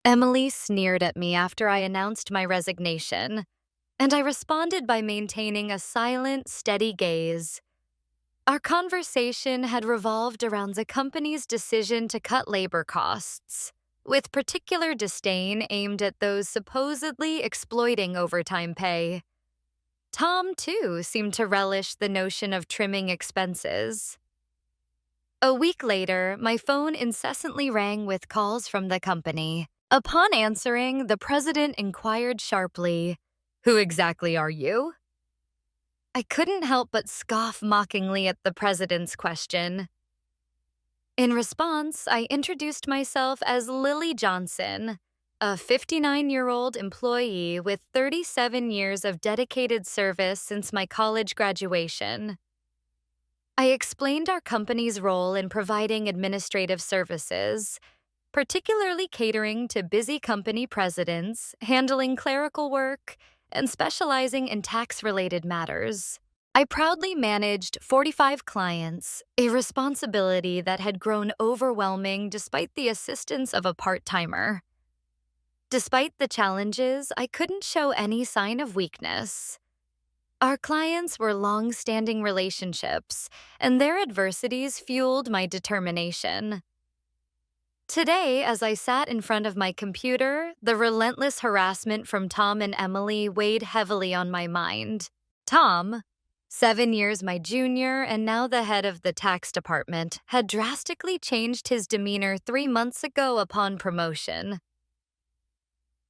Emily sneered at me after I announced my resignation, and I responded by maintaining a silent, steady gaze. Our conversation had revolved around the company's decision to cut labor costs, with particular disdain aimed at those supposedly exploiting overtime pay. Tom, too, seemed to relish the notion of trimming expenses. A week later, my phone incessantly rang with calls from the company. Upon answering, the president inquired sharply, "Who exactly are you?" I couldn't help but scoff mockingly at the president's question. In response, I introduced myself as Lily Johnson, a 59-year-old employee with 37 years of dedicated service since my college graduation. I explained our company's role in providing administrative services, particularly catering to busy company presidents, handling clerical work, and specializing in tax-related matters. I proudly managed 45 clients, a responsibility that had grown overwhelming despite the assistance of a part-timer. Despite the challenges, I couldn't show any sign of weakness. Our clients were long-standing relationships, and their adversities fueled my determination. Today, as I sat in front of my computer, the relentless harassment from Tom and Emily weighed heavily on my mind. Tom, 7 years my junior and now the head of the tax department, had drastically changed his demeanor 3 months ago upon promotion.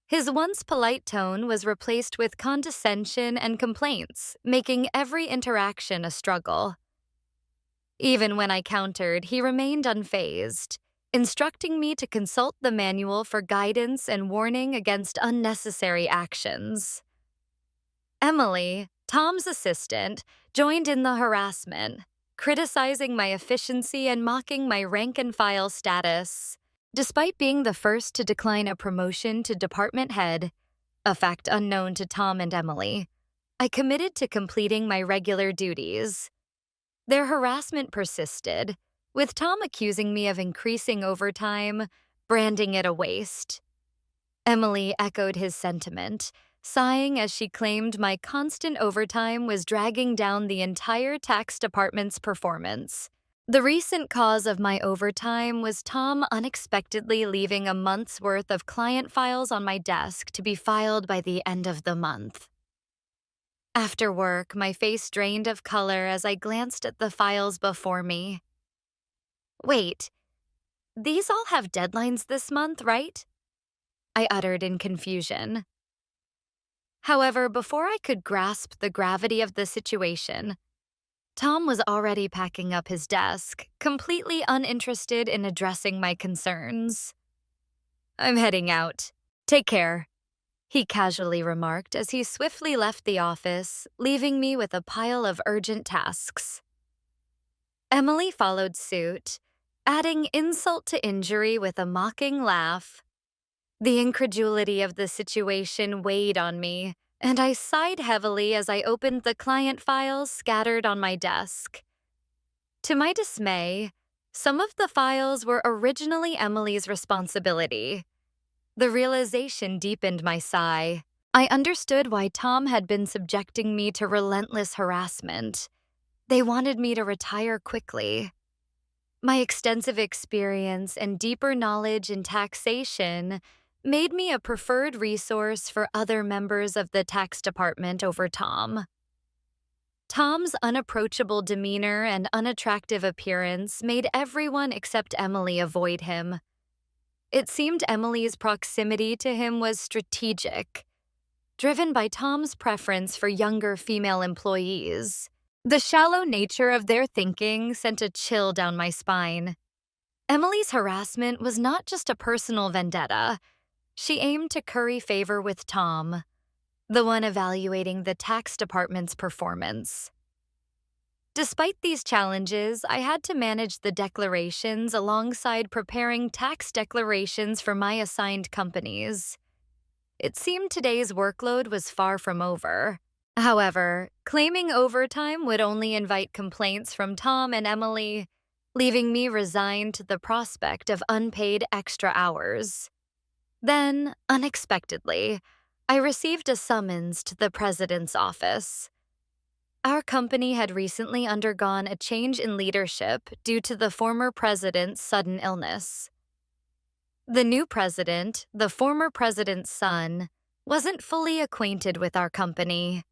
His once polite tone was replaced with condescension and complaints, making every interaction a struggle. Even when I countered, he remained unfazed, instructing me to consult the manual for guidance and warning against unnecessary actions. Emily, Tom's assistant, joined in the harassment, criticizing my efficiency and mocking my rank-and-file status. Despite being the first to decline a promotion to department head, a fact unknown to Tom and Emily, I committed to completing my regular duties. Their harassment persisted, with Tom accusing me of increasing overtime, branding it a waste. Emily echoed his sentiment, sighing as she claimed my constant overtime was dragging down the entire tax department's performance. The recent cause of my overtime was Tom unexpectedly leaving a month's worth of client files on my desk to be filed by the end of the month. After work, my face drained of color as I glanced at the files before me. Wait, these all have deadlines this month, right? I uttered in confusion. However, before I could grasp the gravity of the situation, Tom was already packing up his desk, completely uninterested in addressing my concerns. "I'm heading out. Take care," he casually remarked as he swiftly left the office, leaving me with a pile of urgent tasks. Emily followed suit, adding insult to injury with a mocking laugh. The incredulity of the situation weighed on me, and I sighed heavily as I opened the client files scattered on my desk. To my dismay, some of the files were originally Emily's responsibility. The realization deepened my sigh. I understood why Tom had been subjecting me to relentless harassment. They wanted me to retire quickly. My extensive experience and deeper knowledge in taxation made me a preferred resource for other members of the tax department over Tom. Tom's unapproachable demeanor and unattractive appearance made everyone except Emily avoid him. It seemed Emily's proximity to him was strategic, driven by Tom's preference for younger female employees. The shallow nature of their thinking sent a chill down my spine. Emily's harassment was not just a personal vendetta. She aimed to curry favor with Tom, the one evaluating the tax department's performance. Despite these challenges, I had to manage the declarations alongside preparing tax declarations for my assigned companies. It seemed today's workload was far from over. However, claiming overtime would only invite complaints from Tom and Emily, leaving me resigned to the prospect of unpaid extra hours. Then, unexpectedly, I received a summons to the president's office. Our company had recently undergone a change in leadership due to the former president's sudden illness. The new president, the former president's son, wasn't fully acquainted with our company.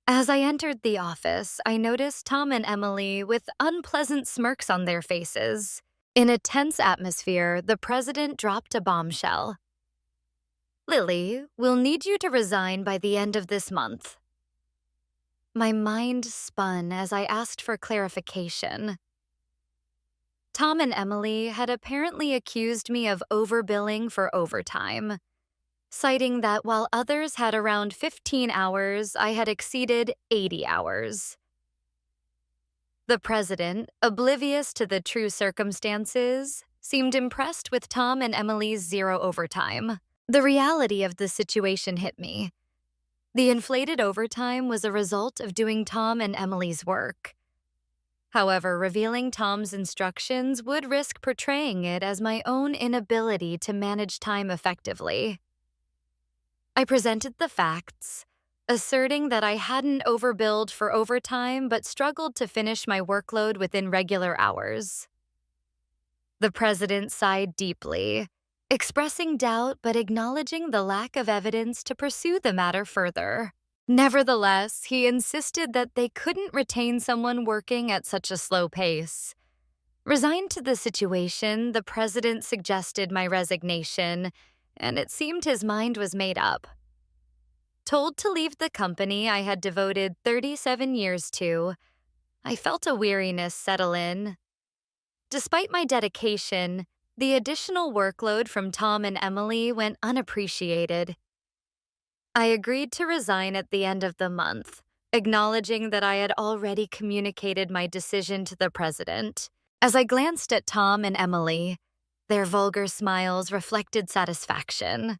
As I entered the office, I noticed Tom and Emily with unpleasant smirks on their faces. In a tense atmosphere, the president dropped a bombshell. "Lily, we'll need you to resign by the end of this month." My mind spun as I asked for clarification. Tom and Emily had apparently accused me of overbilling for overtime, citing that while others had around 15 hours, I had exceeded 80 hours. The president, oblivious to the true circumstances, seemed impressed with Tom and Emily's zero overtime. The reality of the situation hit me. The inflated overtime was a result of doing Tom and Emily's work. However, revealing Tom's instructions would risk portraying it as my own inability to manage time effectively. I presented the facts, asserting that I hadn't overbilled for overtime but struggled to finish my workload within regular hours. The president sighed deeply, expressing doubt but acknowledging the lack of evidence to pursue the matter further. Nevertheless, he insisted that they couldn't retain someone working at such a slow pace. Resigned to the situation, the president suggested my resignation, and it seemed his mind was made up. Told to leave the company I had devoted 37 years to, I felt a weariness settle in. Despite my dedication, the additional workload from Tom and Emily went unappreciated. I agreed to resign at the end of the month, acknowledging that I had already communicated my decision to the president. As I glanced at Tom and Emily, their vulgar smiles reflected satisfaction.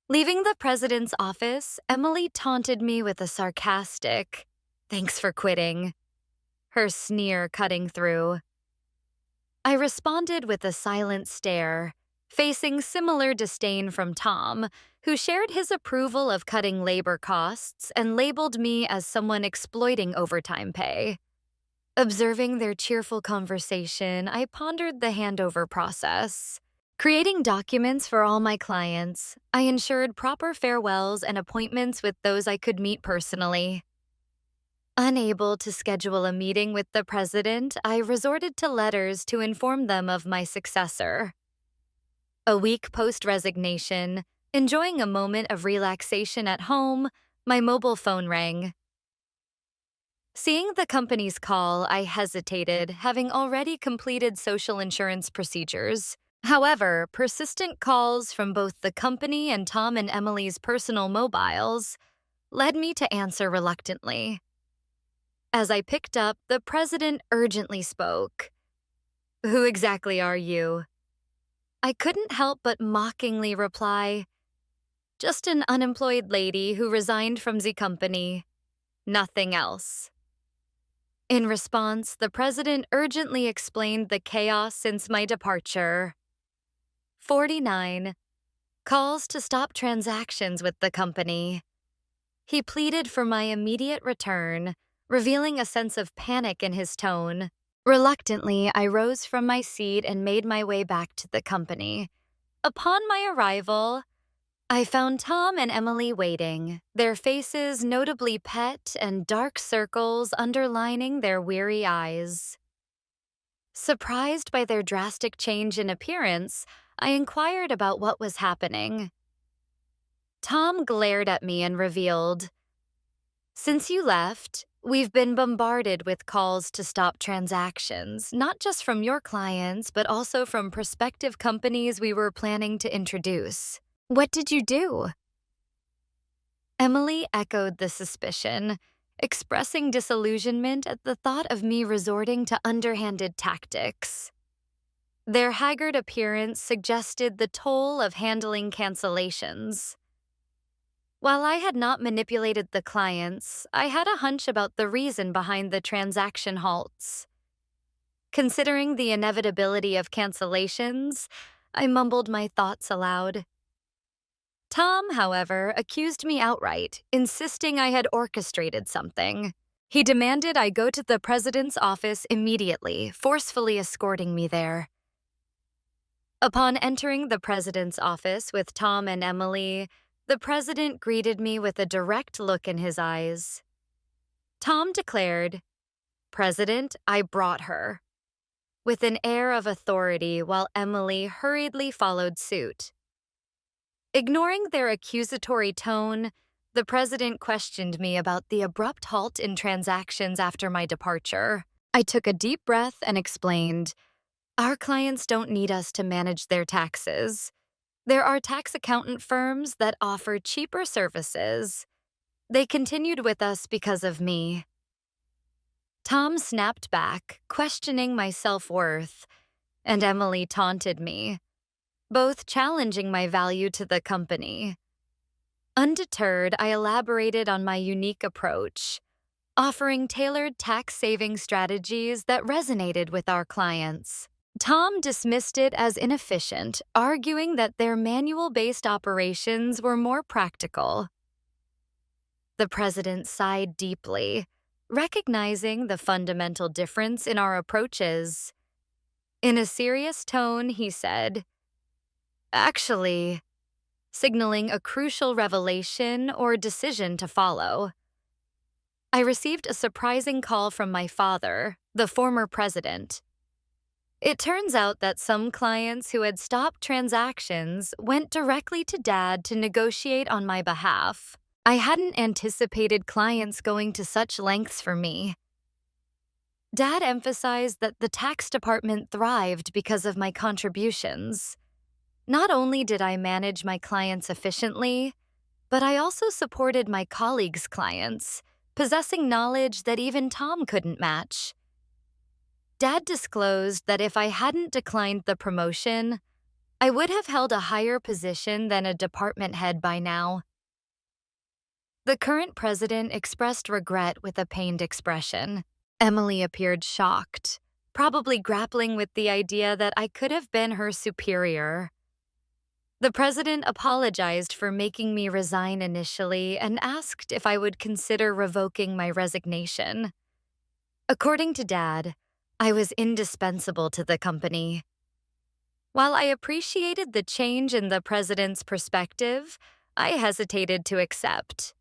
Leaving the president's office, Emily taunted me with a sarcastic, "Thanks for quitting," her sneer cutting through. I responded with a silent stare, facing similar disdain from Tom, who shared his approval of cutting labor costs and labeled me as someone exploiting overtime pay. Observing their cheerful conversation, I pondered the handover process. Creating documents for all my clients, I ensured proper farewells and appointments with those I could meet personally. Unable to schedule a meeting with the president, I resorted to letters to inform them of my successor. A week post-resignation, enjoying a moment of relaxation at home, my mobile phone rang. Seeing the company's call, I hesitated, having already completed social insurance procedures. However, persistent calls from both the company and Tom and Emily's personal mobiles led me to answer reluctantly. As I picked up, the president urgently spoke. "Who exactly are you?" I couldn't help but mockingly reply, "Just an unemployed lady who resigned from the company. Nothing else." In response, the president urgently explained the chaos since my departure. 49. Calls to stop transactions with the company. He pleaded for my immediate return, revealing a sense of panic in his tone. Reluctantly, I rose from my seat and made my way back to the company. Upon my arrival, I found Tom and Emily waiting, their faces notably pet and dark circles underlining their weary eyes. Surprised by their drastic change in appearance, I inquired about what was happening. Tom glared at me and revealed, "Since you left, we've been bombarded with calls to stop transactions, not just from your clients, but also from prospective companies we were planning to introduce. What did you do?" Emily echoed the suspicion, expressing disillusionment at the thought of me resorting to underhanded tactics. Their haggard appearance suggested the toll of handling cancellations. While I had not manipulated the clients, I had a hunch about the reason behind the transaction halts. Considering the inevitability of cancellations, I mumbled my thoughts aloud. Tom, however, accused me outright, insisting I had orchestrated something. He demanded I go to the president's office immediately, forcefully escorting me there. Upon entering the president's office with Tom and Emily, the president greeted me with a direct look in his eyes. Tom declared, "President, I brought her," with an air of authority while Emily hurriedly followed suit. Ignoring their accusatory tone, the president questioned me about the abrupt halt in transactions after my departure. I took a deep breath and explained, "Our clients don't need us to manage their taxes. There are tax accountant firms that offer cheaper services. They continued with us because of me." Tom snapped back, questioning my self-worth, and Emily taunted me, both challenging my value to the company. Undeterred, I elaborated on my unique approach, offering tailored tax-saving strategies that resonated with our clients. Tom dismissed it as inefficient, arguing that their manual-based operations were more practical. The president sighed deeply, recognizing the fundamental difference in our approaches. In a serious tone, he said, "Actually," signaling a crucial revelation or decision to follow. I received a surprising call from my father, the former president. It turns out that some clients who had stopped transactions went directly to Dad to negotiate on my behalf. I hadn't anticipated clients going to such lengths for me. Dad emphasized that the tax department thrived because of my contributions. Not only did I manage my clients efficiently, but I also supported my colleagues' clients, possessing knowledge that even Tom couldn't match. Dad disclosed that if I hadn't declined the promotion, I would have held a higher position than a department head by now. The current president expressed regret with a pained expression. Emily appeared shocked, probably grappling with the idea that I could have been her superior. The president apologized for making me resign initially and asked if I would consider revoking my resignation. According to Dad, I was indispensable to the company. While I appreciated the change in the president's perspective, I hesitated to accept.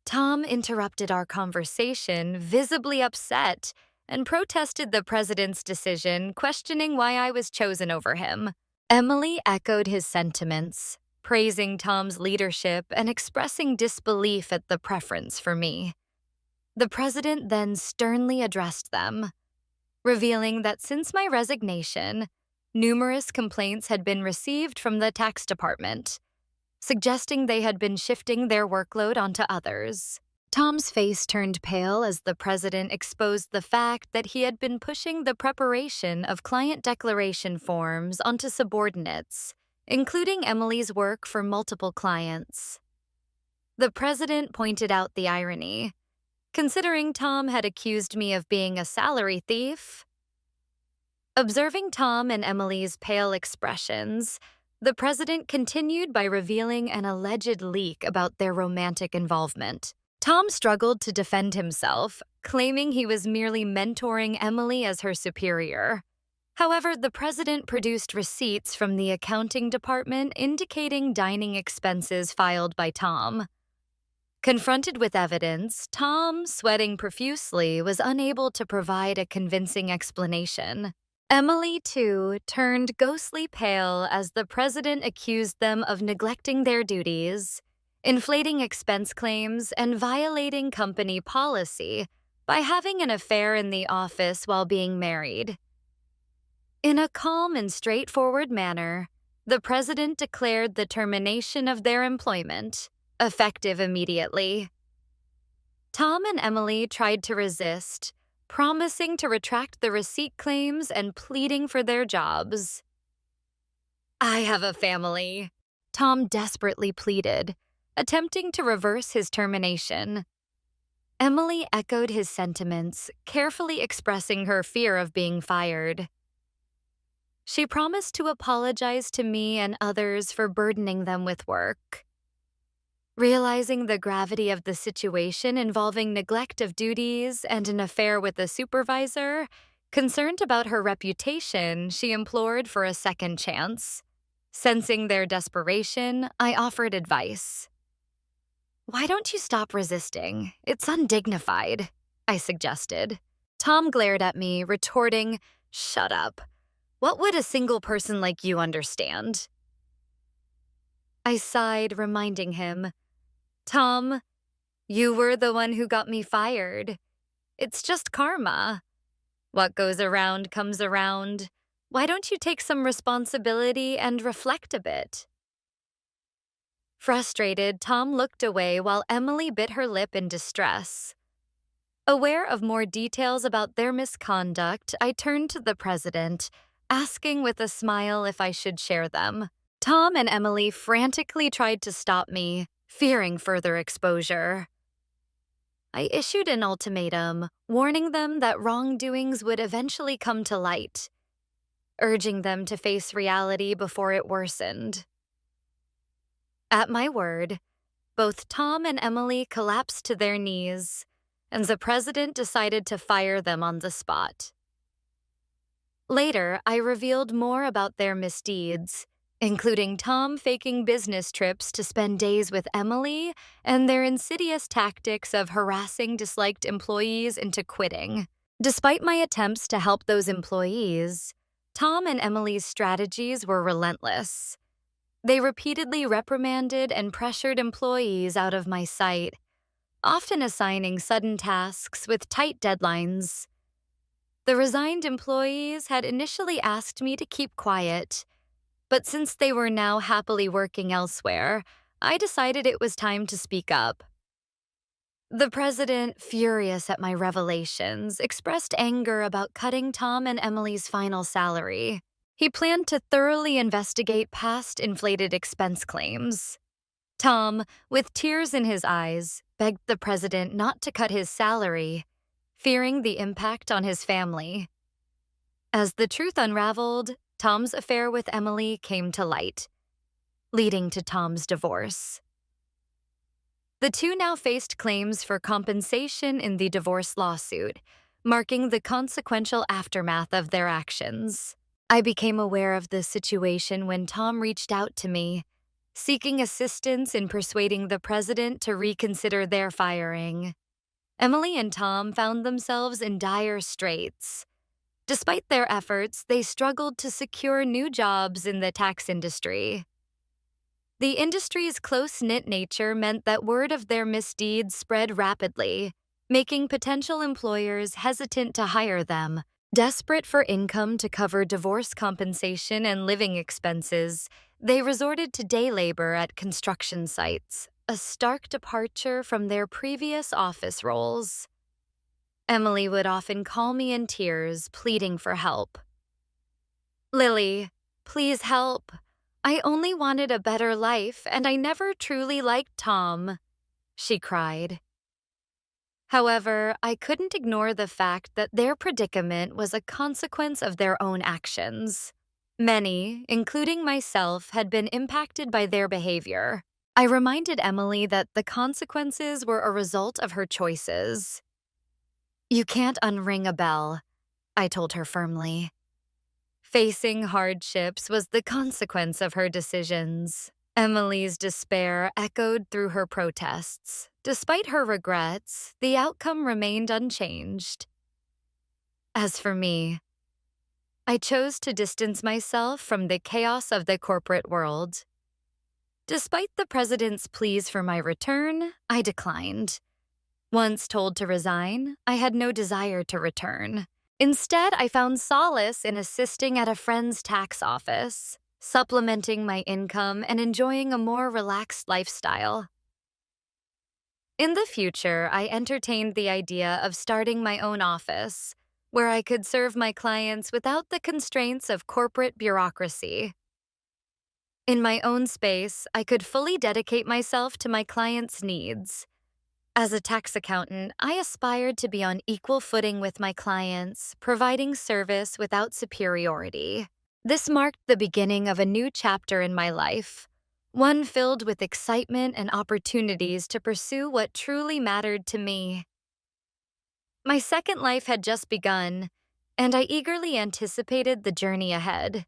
Tom interrupted our conversation, visibly upset, and protested the president's decision, questioning why I was chosen over him. Emily echoed his sentiments, praising Tom's leadership and expressing disbelief at the preference for me. The president then sternly addressed them, revealing that since my resignation, numerous complaints had been received from the tax department, suggesting they had been shifting their workload onto others. Tom's face turned pale as the president exposed the fact that he had been pushing the preparation of client declaration forms onto subordinates, including Emily's work for multiple clients. The president pointed out the irony, considering Tom had accused me of being a salary thief. Observing Tom and Emily's pale expressions, the president continued by revealing an alleged leak about their romantic involvement. Tom struggled to defend himself, claiming he was merely mentoring Emily as her superior. However, the president produced receipts from the accounting department indicating dining expenses filed by Tom. Confronted with evidence, Tom, sweating profusely, was unable to provide a convincing explanation. Emily, too, turned ghostly pale as the president accused them of neglecting their duties, inflating expense claims, and violating company policy by having an affair in the office while being married. In a calm and straightforward manner, the president declared the termination of their employment, effective immediately. Tom and Emily tried to resist, promising to retract the receipt claims and pleading for their jobs. "I have a family," Tom desperately pleaded, attempting to reverse his termination. Emily echoed his sentiments, carefully expressing her fear of being fired. She promised to apologize to me and others for burdening them with work. Realizing the gravity of the situation involving neglect of duties and an affair with a supervisor, concerned about her reputation, she implored for a second chance. Sensing their desperation, I offered advice. "Why don't you stop resisting? It's undignified," I suggested. Tom glared at me, retorting, "Shut up. What would a single person like you understand?" I sighed, reminding him, "Tom, you were the one who got me fired. It's just karma. What goes around comes around. Why don't you take some responsibility and reflect a bit?" Frustrated, Tom looked away while Emily bit her lip in distress. Aware of more details about their misconduct, I turned to the president, asking with a smile if I should share them. Tom and Emily frantically tried to stop me, fearing further exposure. I issued an ultimatum, warning them that wrongdoings would eventually come to light, urging them to face reality before it worsened. At my word, both Tom and Emily collapsed to their knees, and the president decided to fire them on the spot. Later, I revealed more about their misdeeds, including Tom faking business trips to spend days with Emily and their insidious tactics of harassing disliked employees into quitting. Despite my attempts to help those employees, Tom and Emily's strategies were relentless. They repeatedly reprimanded and pressured employees out of my sight, often assigning sudden tasks with tight deadlines. The resigned employees had initially asked me to keep quiet, but since they were now happily working elsewhere, I decided it was time to speak up. The president, furious at my revelations, expressed anger about cutting Tom and Emily's final salary. He planned to thoroughly investigate past inflated expense claims. Tom, with tears in his eyes, begged the president not to cut his salary, fearing the impact on his family. As the truth unraveled, Tom's affair with Emily came to light, leading to Tom's divorce. The two now faced claims for compensation in the divorce lawsuit, marking the consequential aftermath of their actions. I became aware of the situation when Tom reached out to me, seeking assistance in persuading the president to reconsider their firing. Emily and Tom found themselves in dire straits. Despite their efforts, they struggled to secure new jobs in the tax industry. The industry's close-knit nature meant that word of their misdeeds spread rapidly, making potential employers hesitant to hire them. Desperate for income to cover divorce compensation and living expenses, they resorted to day labor at construction sites, a stark departure from their previous office roles. Emily would often call me in tears, pleading for help. "Lily, please help. I only wanted a better life, and I never truly liked Tom," she cried. However, I couldn't ignore the fact that their predicament was a consequence of their own actions. Many, including myself, had been impacted by their behavior. I reminded Emily that the consequences were a result of her choices. "You can't unring a bell," I told her firmly. Facing hardships was the consequence of her decisions. Emily's despair echoed through her protests. Despite her regrets, the outcome remained unchanged. As for me, I chose to distance myself from the chaos of the corporate world. Despite the president's pleas for my return, I declined. Once told to resign, I had no desire to return. Instead, I found solace in assisting at a friend's tax office, supplementing my income and enjoying a more relaxed lifestyle. In the future, I entertained the idea of starting my own office, where I could serve my clients without the constraints of corporate bureaucracy. In my own space, I could fully dedicate myself to my clients' needs. As a tax accountant, I aspired to be on equal footing with my clients, providing service without superiority. This marked the beginning of a new chapter in my life, one filled with excitement and opportunities to pursue what truly mattered to me. My second life had just begun, and I eagerly anticipated the journey ahead.